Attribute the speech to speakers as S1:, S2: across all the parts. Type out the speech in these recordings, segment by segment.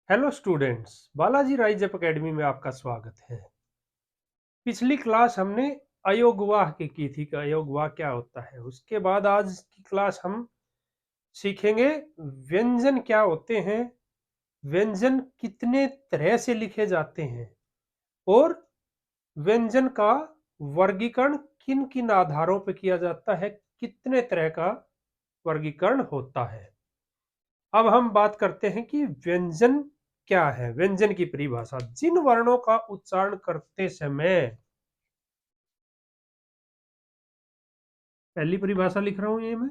S1: Hello students, Balaji rise up academy में आपका स्वागत है। पिछली क्लास हमने अयोगवाह की थी कि अयोगवाह क्या होता है। उसके बाद आज की क्लास हम सीखेंगे व्यंजन क्या होते हैं, व्यंजन कितने तरह से लिखे जाते हैं और व्यंजन का वर्गीकरण किन किन आधारों पर किया जाता है, कितने तरह का वर्गीकरण होता है। अब हम बात करते हैं कि व्यंजन क्या है। व्यंजन की परिभाषा: जिन वर्णों का उच्चारण करते समय, पहली परिभाषा लिख रहा हूं ये मैं,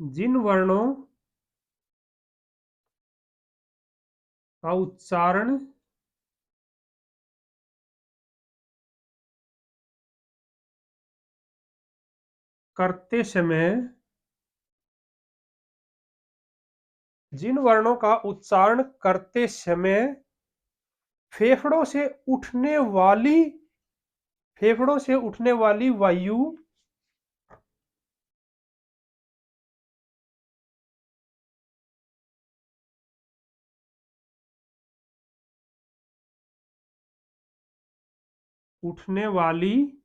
S1: जिन वर्णों का उच्चारण करते समय, जिन वर्णों का उच्चारण करते समय फेफड़ों से उठने वाली वायु उठने वाली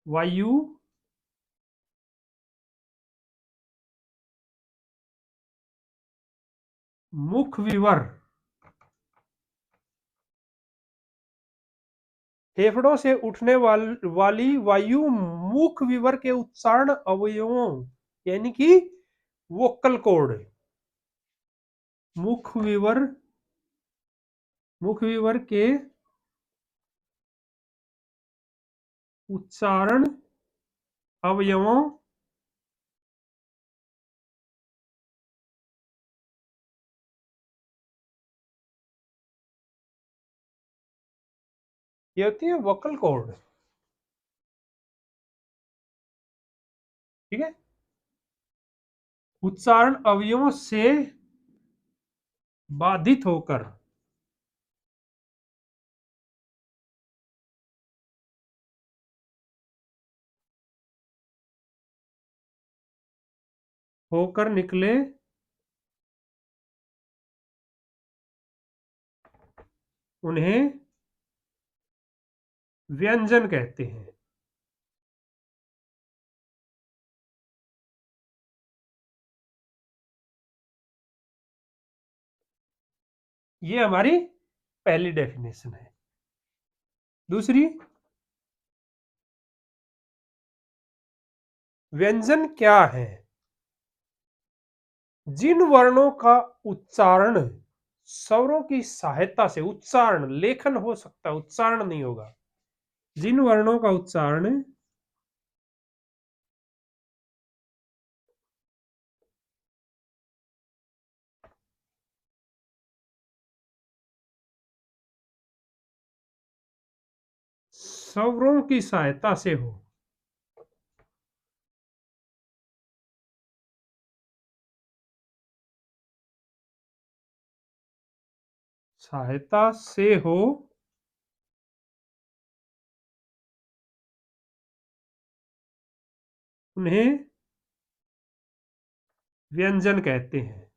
S1: वायु मुख विवर, फेफड़ों से उठने वाली वायु मुख विवर के उच्चारण अवयवों यानी कि वोकल कॉर्ड, मुख विवर के उच्चारण अवयवों ये होती है वोकल कॉर्ड। ठीक है, उच्चारण अवयवों से बाधित होकर निकले उन्हें व्यंजन कहते हैं। ये हमारी पहली डेफिनेशन है। दूसरी, व्यंजन क्या है? जिन वर्णों का उच्चारण स्वरों की सहायता से, उच्चारण लेखन हो सकता है, उच्चारण नहीं होगा, जिन वर्णों का उच्चारण स्वरों की सहायता से हो, सहायता से हो, उन्हें व्यंजन कहते हैं।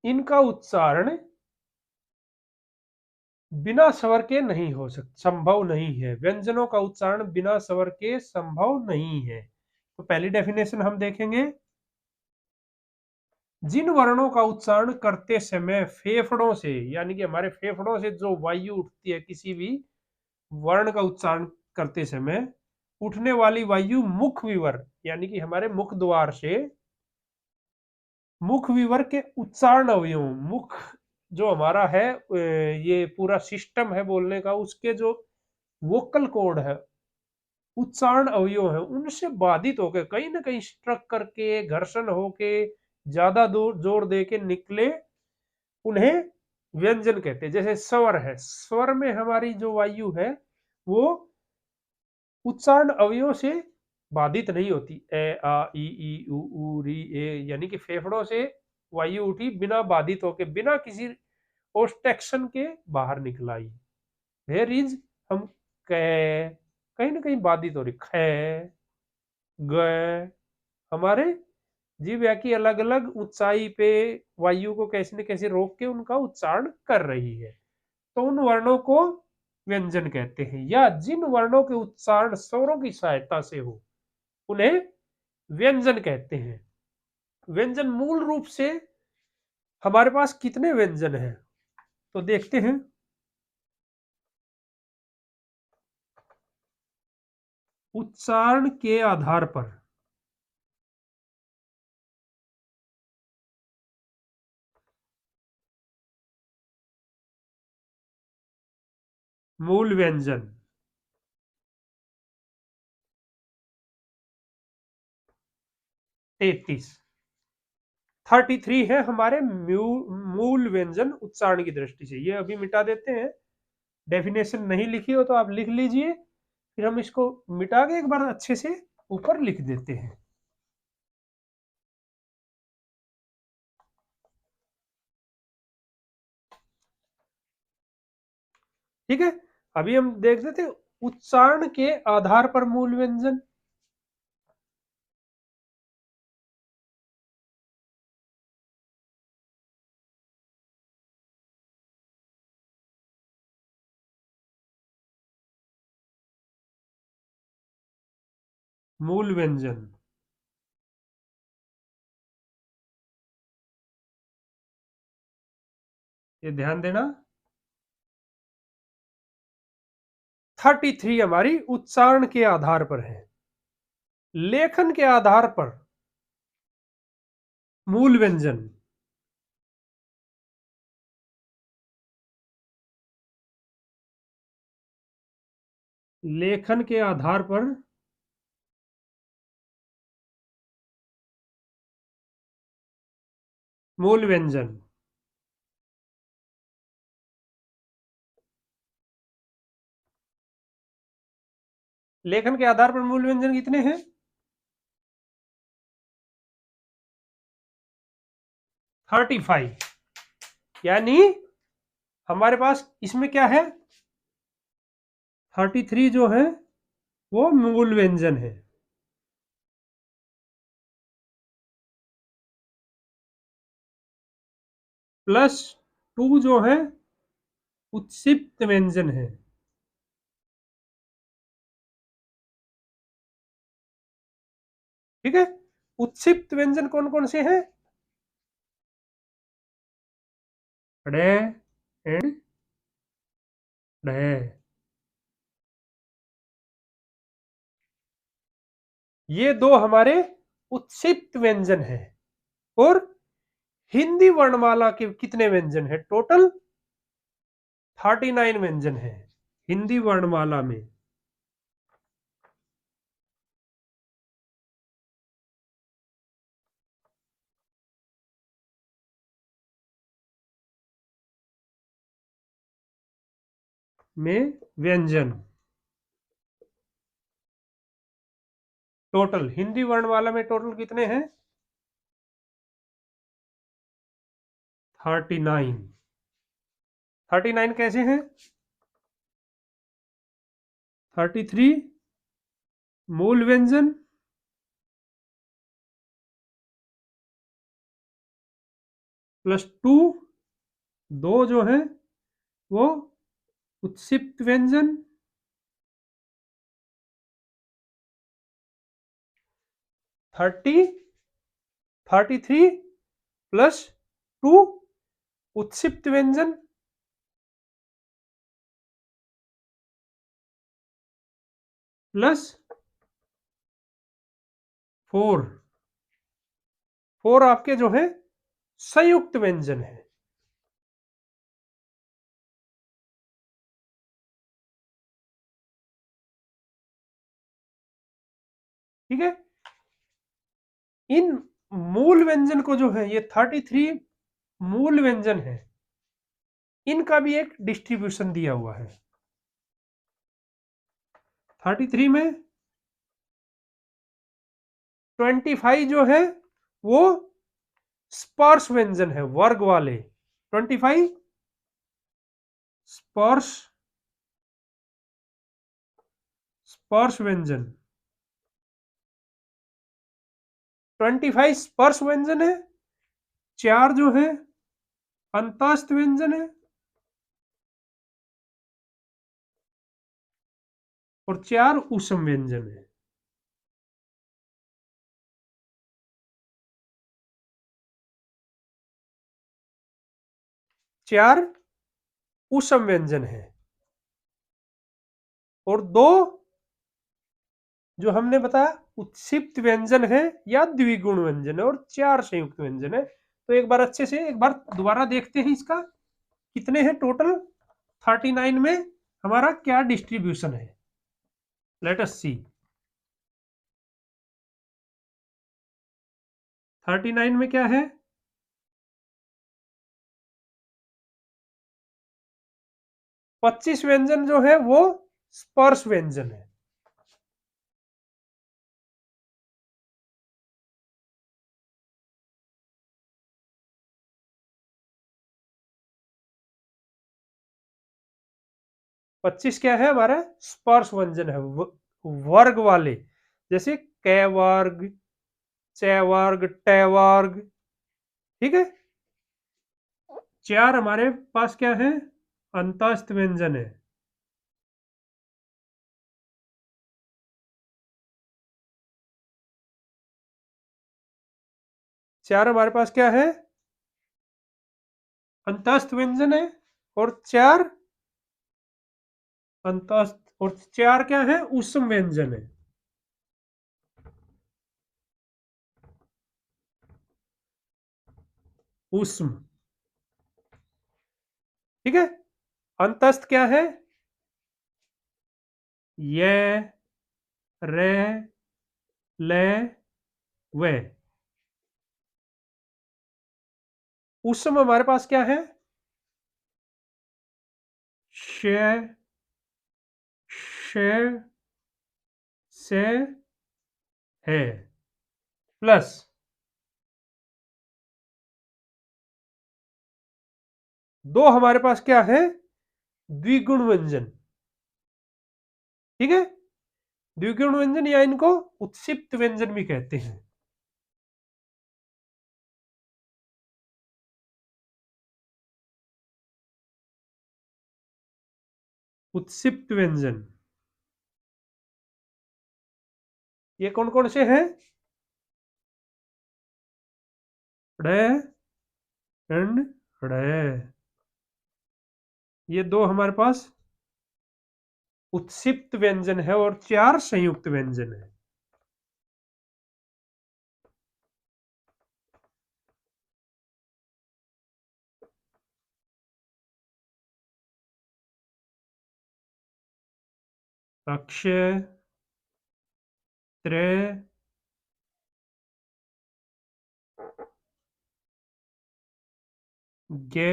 S1: इनका उच्चारण बिना स्वर के नहीं हो सकता, संभव नहीं है। व्यंजनों का उच्चारण बिना स्वर के संभव नहीं है। तो पहली डेफिनेशन हम देखेंगे, जिन वर्णों का उच्चारण करते समय फेफड़ों से, यानी कि हमारे फेफड़ों से जो वायु उठती है किसी भी वर्ण का उच्चारण करते समय, उठने वाली वायु मुख विवर यानी कि हमारे मुख द्वार से, मुख विवर के उच्चारण अवयव, मुख जो हमारा है, ये पूरा सिस्टम है बोलने का, उसके जो वोकल कॉर्ड है, उच्चारण अवयव है, उनसे बाधित होकर कहीं ना कहीं स्ट्रक करके, घर्षण होके, ज्यादा जोर दे के निकले, उन्हें व्यंजन कहते हैं। जैसे स्वर है, स्वर में हमारी जो वायु है वो उच्चारण अवयव से बाधित नहीं होती। ए आ ई उ री ए, यानी कि फेफड़ों से वायु उठी बिना बाधित होके, बिना किसी ओस्टेक्शन के बाहर निकल आई। देयर इज, हम कै, कहीं ना कहीं बाधित हो रही, ख, ग, हमारे जीभ या की अलग अलग ऊंचाई पे वायु को कैसे न कैसे रोक के उनका उच्चारण कर रही है, तो उन वर्णों को व्यंजन कहते हैं। या जिन वर्णों के उच्चारण स्वरों की सहायता से हो उन्हें व्यंजन कहते हैं। व्यंजन मूल रूप से हमारे पास कितने व्यंजन हैं, तो देखते हैं। उच्चारण के आधार पर मूल व्यंजन 33 है हमारे मूल व्यंजन उच्चारण की दृष्टि से। ये अभी मिटा देते हैं, डेफिनेशन नहीं लिखी हो तो आप लिख लीजिए, फिर हम इसको मिटा के एक बार अच्छे से ऊपर लिख देते हैं। ठीक है, अभी हम देख लेते हैं उच्चारण के आधार पर मूल व्यंजन। मूल व्यंजन, ये ध्यान देना। 33 हमारी उच्चारण के आधार पर है। लेखन के आधार पर मूल व्यंजन, लेखन के आधार पर मूल व्यंजन, लेखन के आधार पर मूल व्यंजन कितने हैं? 35। यानी हमारे पास इसमें क्या है, 33 जो है वो मूल व्यंजन है। प्लस 2 जो है उत्सिप्त व्यंजन है। ठीक है, उत्सिप्त व्यंजन कौन कौन से हैं? ड एंड ढ। ये दो हमारे उत्सिप्त व्यंजन हैं। और हिंदी वर्णमाला के कितने व्यंजन है? टोटल 39 व्यंजन है हिंदी वर्णमाला में व्यंजन। टोटल हिंदी वर्णमाला में टोटल कितने हैं? 39। 39 कैसे हैं? 33 मूल व्यंजन, प्लस 2, दो जो है वो उत्सिप्त व्यंजन, 33 प्लस 2 उत्सिप्त व्यंजन, प्लस 4 आपके जो है संयुक्त व्यंजन है। ठीक है, इन मूल व्यंजन को जो है, ये 33 मूल व्यंजन है, इनका भी एक डिस्ट्रीब्यूशन दिया हुआ है। 33 में 25 जो है वो स्पर्श व्यंजन है, वर्ग वाले 25 स्पर्श स्पर्श व्यंजन। 25 स्पर्श व्यंजन है, 4 जो है अंतस्थ व्यंजन है और 4 ऊष्म व्यंजन है। चार ऊष्म व्यंजन है और 2 जो हमने बताया उत्क्षिप्त व्यंजन है या द्विगुण व्यंजन है और 4 संयुक्त व्यंजन है। तो एक बार अच्छे से एक बार दोबारा देखते हैं इसका कितने हैं टोटल। 39 में हमारा क्या डिस्ट्रीब्यूशन है, लेट अस सी। 39 में क्या है, 25 व्यंजन जो है वो स्पर्श व्यंजन है। पच्चीस क्या है हमारा स्पर्श व्यंजन है, वर्ग वाले, जैसे कै वर्ग, च वर्ग, ट वर्ग। ठीक है। 4 हमारे पास क्या है, अंतस्थ व्यंजन है। चार हमारे पास क्या है, अंतस्थ व्यंजन है और 4 अंतस्थ और 4 क्या है, ऊष्म व्यंजन है। ऊष्म। ठीक है। अंतस्थ क्या है, ये, रे, ले, वे। ऊष्म हमारे पास क्या है, श, श, से, है, प्लस 2 हमारे पास क्या है, द्विगुण व्यंजन। ठीक है। द्विगुण व्यंजन या इनको उत्क्षिप्त व्यंजन भी कहते हैं। उत्क्षिप्त व्यंजन ये कौन कौन से हैं, ड़ एंड ड़। ये 2 हमारे पास उत्क्षिप्त व्यंजन है और 4 संयुक्त व्यंजन है। अक्षय, त्रय, गे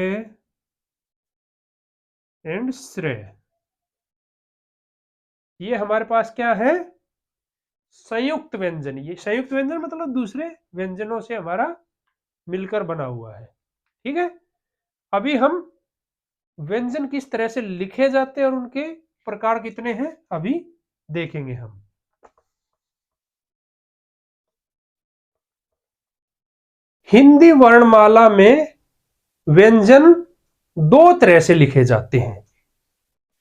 S1: एंड श्रेय। ये हमारे पास क्या है, संयुक्त व्यंजन। ये संयुक्त व्यंजन मतलब दूसरे व्यंजनों से हमारा मिलकर बना हुआ है। ठीक है। अभी हम व्यंजन किस तरह से लिखे जाते हैं और उनके प्रकार कितने हैं अभी देखेंगे हम। हिंदी वर्णमाला में व्यंजन 2 तरह से लिखे जाते हैं।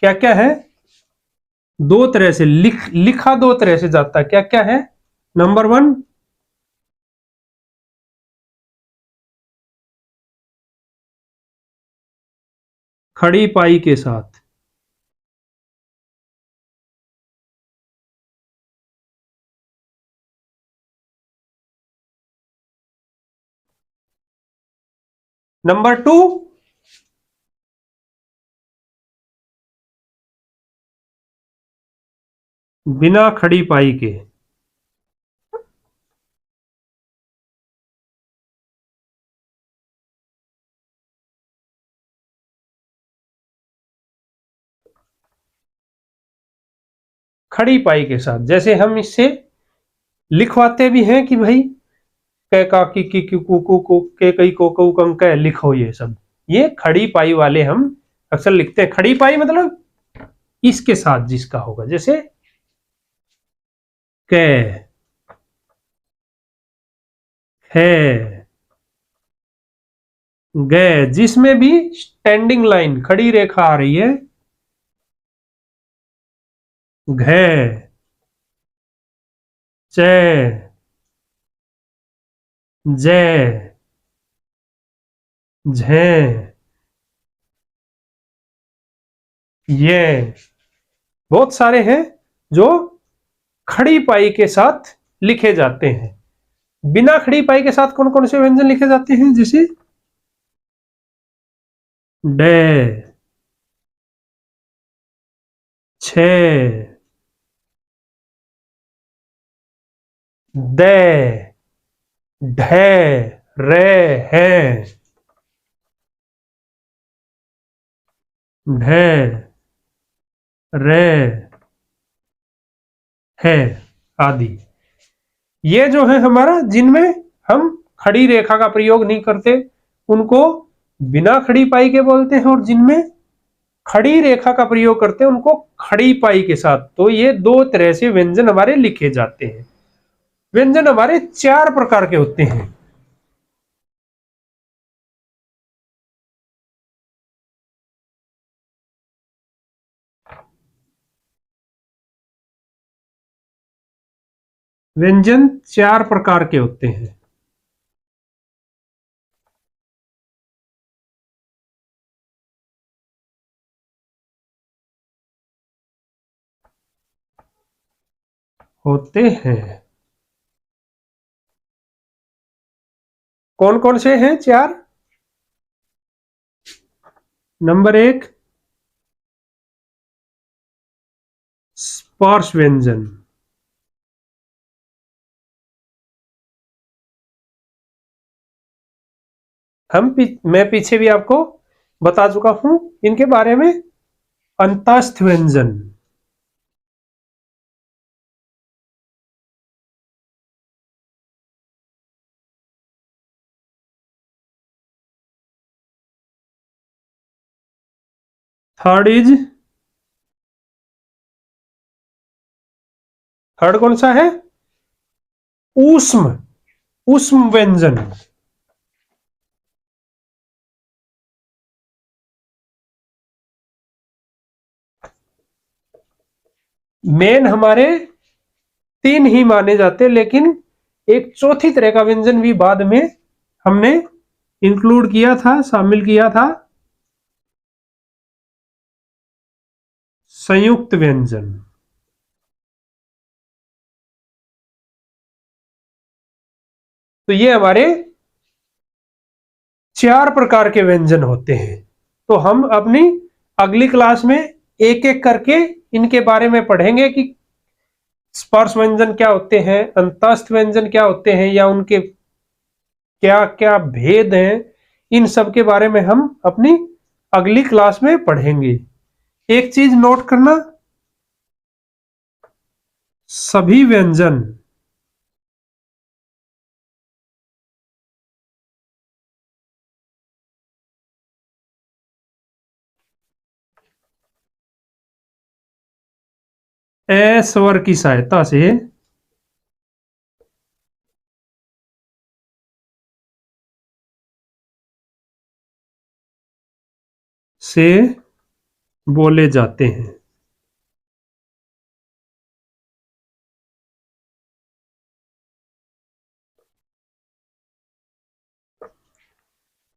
S1: क्या क्या है, 2 तरह से लिखा 2 तरह से जाता है। क्या क्या है, नंबर 1 खड़ी पाई के साथ, नंबर 2 बिना खड़ी पाई के। खड़ी पाई के साथ, जैसे हम इससे लिखवाते भी हैं कि भाई कै का की कु को के कई को कऊ कंक लिखो, ये सब ये खड़ी पाई वाले हम अक्सर लिखते हैं। खड़ी पाई मतलब इसके साथ जिसका होगा, जैसे कै, है, गए, जिसमें भी स्टैंडिंग लाइन खड़ी रेखा आ रही है, घे, चे, जे, झे, ये बहुत सारे हैं जो खड़ी पाई के साथ लिखे जाते हैं। बिना खड़ी पाई के साथ कौन कौन से व्यंजन लिखे जाते हैं, जैसे डे, छे, दे, ढे, रे, है, ढे, रे, है, आदि। ये जो है हमारा, जिनमें हम खड़ी रेखा का प्रयोग नहीं करते उनको बिना खड़ी पाई के बोलते हैं, और जिनमें खड़ी रेखा का प्रयोग करते हैं उनको खड़ी पाई के साथ। तो ये दो तरह से व्यंजन हमारे लिखे जाते हैं। व्यंजन हमारे 4 प्रकार के होते हैं। व्यंजन 4 प्रकार के होते हैं। होते हैं। कौन कौन से हैं 4? नंबर 1, स्पर्श व्यंजन। मैं पीछे भी आपको बता चुका हूं इनके बारे में। अंतस्थ व्यंजन, थर्ड कौन सा है? ऊष्म, ऊष्म व्यंजन। मेन हमारे 3 ही माने जाते, लेकिन एक चौथी तरह का व्यंजन भी बाद में हमने इंक्लूड किया था, शामिल किया था, संयुक्त व्यंजन। तो ये हमारे 4 प्रकार के व्यंजन होते हैं। तो हम अपनी अगली क्लास में एक एक करके इनके बारे में पढ़ेंगे कि स्पर्श व्यंजन क्या होते हैं, अंतस्थ व्यंजन क्या होते हैं, या उनके क्या क्या भेद हैं। इन सब के बारे में हम अपनी अगली क्लास में पढ़ेंगे। एक चीज नोट करना, सभी व्यंजन ए स्वर की सहायता से बोले जाते हैं।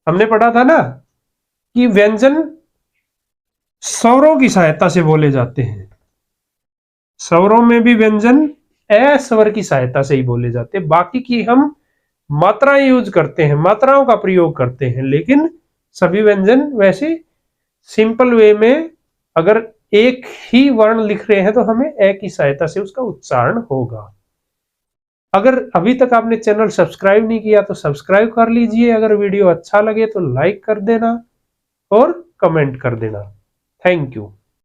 S1: हमने पढ़ा था ना कि व्यंजन स्वरों की सहायता से बोले जाते हैं। स्वरों में भी व्यंजन ए स्वर की सहायता से ही बोले जाते हैं। बाकी की हम मात्राएं यूज करते हैं, मात्राओं का प्रयोग करते हैं, लेकिन सभी व्यंजन वैसे सिंपल वे में अगर एक ही वर्ण लिख रहे हैं तो हमें ए की सहायता से उसका उच्चारण होगा। अगर अभी तक आपने चैनल सब्सक्राइब नहीं किया तो सब्सक्राइब कर लीजिए। अगर वीडियो अच्छा लगे तो लाइक कर देना और कमेंट कर देना। Thank you.